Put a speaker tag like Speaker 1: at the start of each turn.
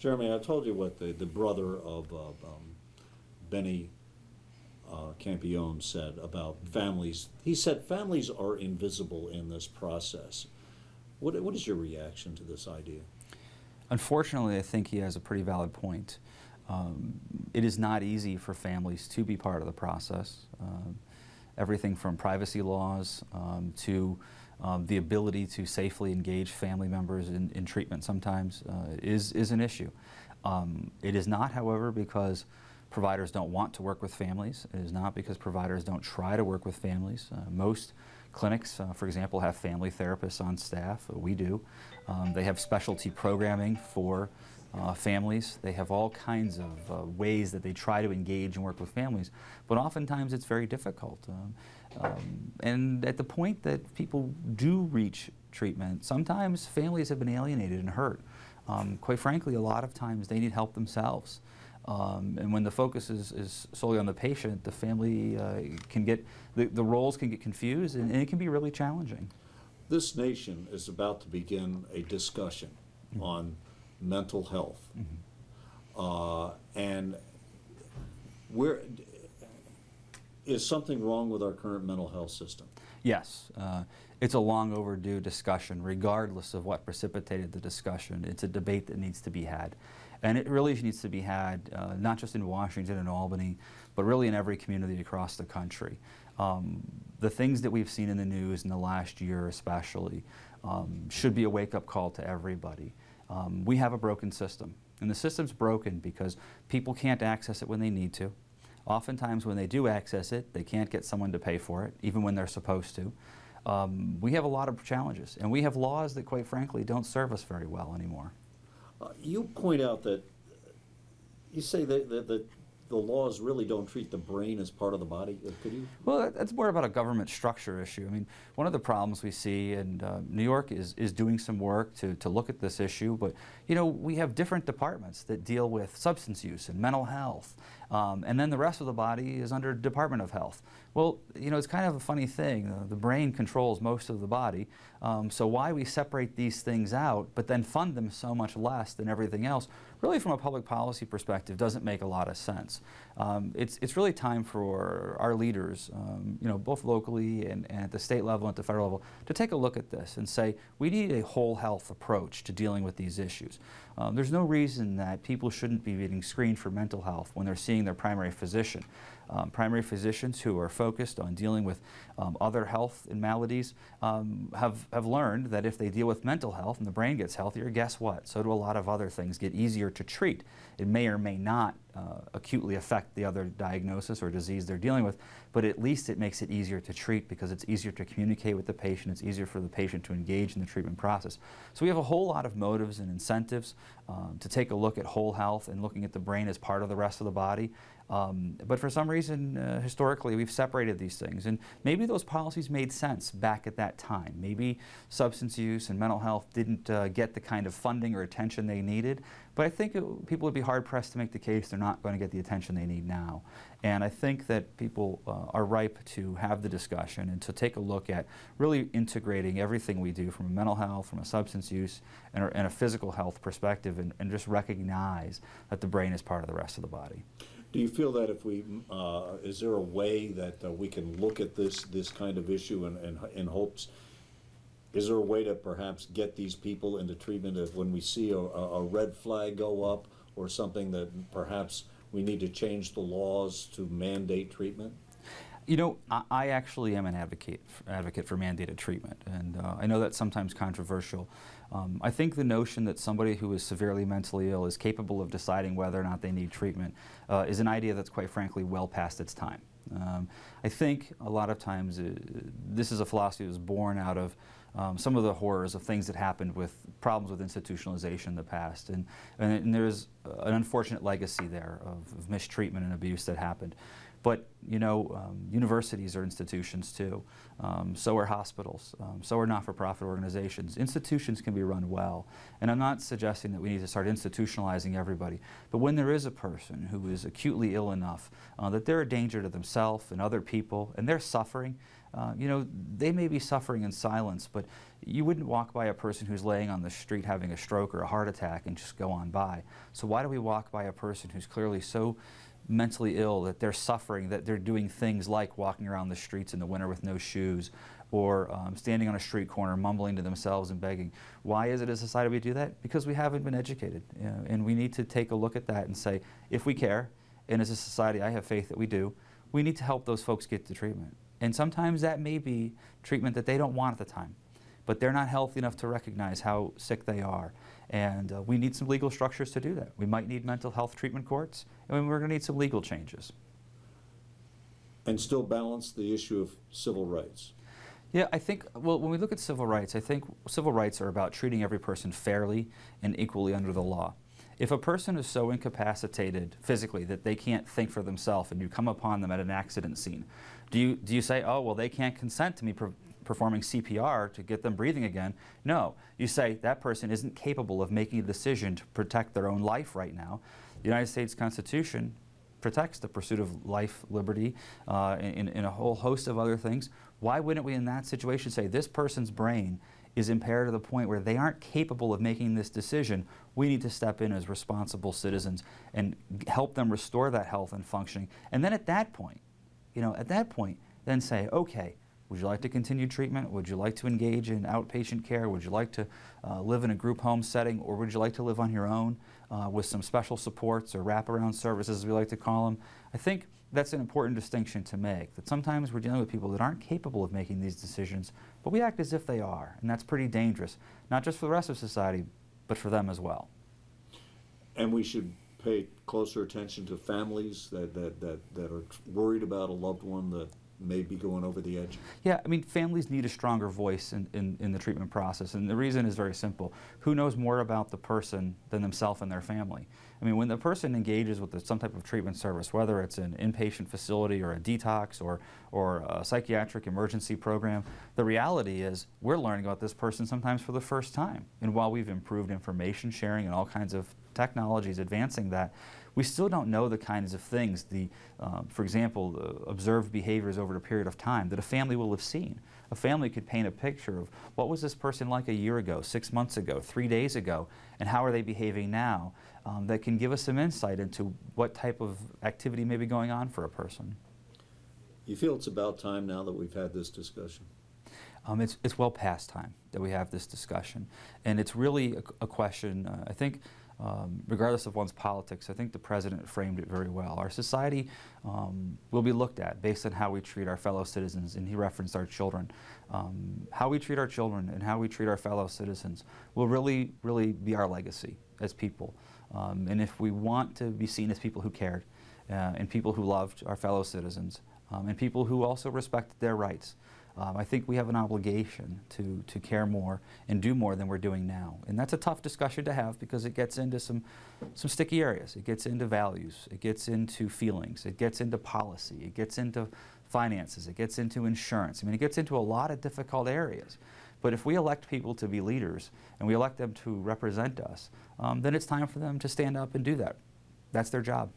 Speaker 1: Jeremy, I told you what the brother of Benny Campione said about families. He said families are invisible in this process. What is your reaction to this idea?
Speaker 2: Unfortunately, I think he has a pretty valid point. It is not easy for families to be part of the process. Everything from privacy laws to the ability to safely engage family members in treatment sometimes is an issue. It is not, however, because providers don't want to work with families. It is not because providers don't try to work with families. Most clinics, for example, have family therapists on staff. We do. They have specialty programming for families. They have all kinds of ways that they try to engage and work with families, but oftentimes it's very difficult. And at the point that people do reach treatment, sometimes families have been alienated and hurt. Quite frankly, a lot of times they need help themselves. And when the focus is solely on the patient, the family can get, the roles can get confused, and it can be really challenging.
Speaker 1: This nation is about to begin a discussion on mental health. And is something wrong with our current mental health system?
Speaker 2: Yes. It's a long overdue discussion, regardless of what precipitated the discussion. It's a debate that needs to be had. And it really needs to be had not just in Washington and Albany, but really in every community across the country. The things that we've seen in the news in the last year especially should be a wake-up call to everybody. We have a broken system, and the system's broken because people can't access it when they need to. Oftentimes when they do access it, they can't get someone to pay for it, even when they're supposed to. We have a lot of challenges, and we have laws that, quite frankly, don't serve us very well anymore.
Speaker 1: You point out that, you say that the laws really don't treat the brain as part of the body. Could you?
Speaker 2: Well, that's more about a government structure issue. I mean, one of the problems we see, and New York is doing some work to look at this issue, but you know, we have different departments that deal with substance use and mental health, and then the rest of the body is under Department of Health. Well, you know, it's kind of a funny thing. The brain controls most of the body, so why we separate these things out but then fund them so much less than everything else, really from a public policy perspective, doesn't make a lot of sense. It's really time for our leaders, you know, both locally and at the state level and at the federal level, to take a look at this and say, we need a whole health approach to dealing with these issues. There's no reason that people shouldn't be getting screened for mental health when they're seeing their primary physician. Primary physicians who are focused on dealing with other health and maladies have learned that if they deal with mental health and the brain gets healthier, guess what? So do a lot of other things get easier to treat. It may or may not acutely affect the other diagnosis or disease they're dealing with, but at least it makes it easier to treat because it's easier to communicate with the patient, it's easier for the patient to engage in the treatment process. So we have a whole lot of motives and incentives to take a look at whole health and looking at the brain as part of the rest of the body. But for some reason, historically, we've separated these things. And maybe those policies made sense back at that time. Maybe substance use and mental health didn't get the kind of funding or attention they needed. But I think people would be hard-pressed to make the case they're not going to get the attention they need now. And I think that people are ripe to have the discussion and to take a look at really integrating everything we do from a mental health, from a substance use, and a physical health perspective, and just recognize that the brain is part of the rest of the body.
Speaker 1: Do you feel that if we, is there a way that we can look at this kind of issue in hopes, is there a way to perhaps get these people into treatment if when we see a red flag go up or something that perhaps we need to change the laws to mandate treatment?
Speaker 2: You know, I actually am an advocate for mandated treatment, and I know that's sometimes controversial. I think the notion that somebody who is severely mentally ill is capable of deciding whether or not they need treatment is an idea that's quite frankly well past its time. I think a lot of times this is a philosophy that was born out of some of the horrors of things that happened with problems with institutionalization in the past, and there's an unfortunate legacy there of mistreatment and abuse that happened. But, you know, universities are institutions too. So are hospitals. So are not-for-profit organizations. Institutions can be run well. And I'm not suggesting that we need to start institutionalizing everybody. But when there is a person who is acutely ill enough that they're a danger to themselves and other people, and they're suffering, You know, they may be suffering in silence, but you wouldn't walk by a person who's laying on the street having a stroke or a heart attack and just go on by. So why do we walk by a person who's clearly so mentally ill that they're suffering, that they're doing things like walking around the streets in the winter with no shoes, or standing on a street corner mumbling to themselves and begging? Why is it as a society we do that? Because we haven't been educated. You know, and we need to take a look at that and say, if we care, and as a society I have faith that we do, we need to help those folks get the treatment. And sometimes that may be treatment that they don't want at the time, but they're not healthy enough to recognize how sick they are. And we need some legal structures to do that. We might need mental health treatment courts, and we're going to need some legal changes.
Speaker 1: And still balance the issue of civil rights.
Speaker 2: Yeah, I think, well, when we look at civil rights, I think civil rights are about treating every person fairly and equally under the law. If a person is so incapacitated physically that they can't think for themselves and you come upon them at an accident scene, do you say, oh, well, they can't consent to me performing CPR to get them breathing again? No. You say that person isn't capable of making a decision to protect their own life right now. The United States Constitution protects the pursuit of life, liberty, in a whole host of other things. Why wouldn't we in that situation say this person's brain is impaired to the point where they aren't capable of making this decision? We need to step in as responsible citizens and help them restore that health and functioning. And then at that point, then say, okay, would you like to continue treatment? Would you like to engage in outpatient care? Would you like to live in a group home setting? Or would you like to live on your own with some special supports or wraparound services, as we like to call them? I think that's an important distinction to make, that sometimes we're dealing with people that aren't capable of making these decisions, but we act as if they are, and that's pretty dangerous, not just for the rest of society, but for them as well.
Speaker 1: And we should pay closer attention to families that are worried about a loved one that may be going over the edge.
Speaker 2: Yeah, I mean, families need a stronger voice in the treatment process, and the reason is very simple. Who knows more about the person than themselves and their family? I mean, when the person engages with some type of treatment service, whether it's an inpatient facility or a detox or a psychiatric emergency program, the reality is we're learning about this person sometimes for the first time. And while we've improved information sharing and all kinds of technologies advancing that, we still don't know the kinds of things, for example, observed behaviors over a period of time that a family will have seen. A family could paint a picture of what was this person like a year ago, 6 months ago, 3 days ago, and how are they behaving now, that can give us some insight into what type of activity may be going on for a person.
Speaker 1: You feel it's about time now that we've had this discussion?
Speaker 2: It's well past time that we have this discussion, and it's really a question, I think, regardless of one's politics, I think the President framed it very well. Our society will be looked at based on how we treat our fellow citizens, and he referenced our children. How we treat our children and how we treat our fellow citizens will really be our legacy as people. And if we want to be seen as people who cared, and people who loved our fellow citizens, and people who also respected their rights, I think we have an obligation to care more and do more than we're doing now. And that's a tough discussion to have because it gets into some sticky areas. It gets into values. It gets into feelings. It gets into policy. It gets into finances. It gets into insurance. I mean, it gets into a lot of difficult areas. But if we elect people to be leaders and we elect them to represent us, then it's time for them to stand up and do that. That's their job.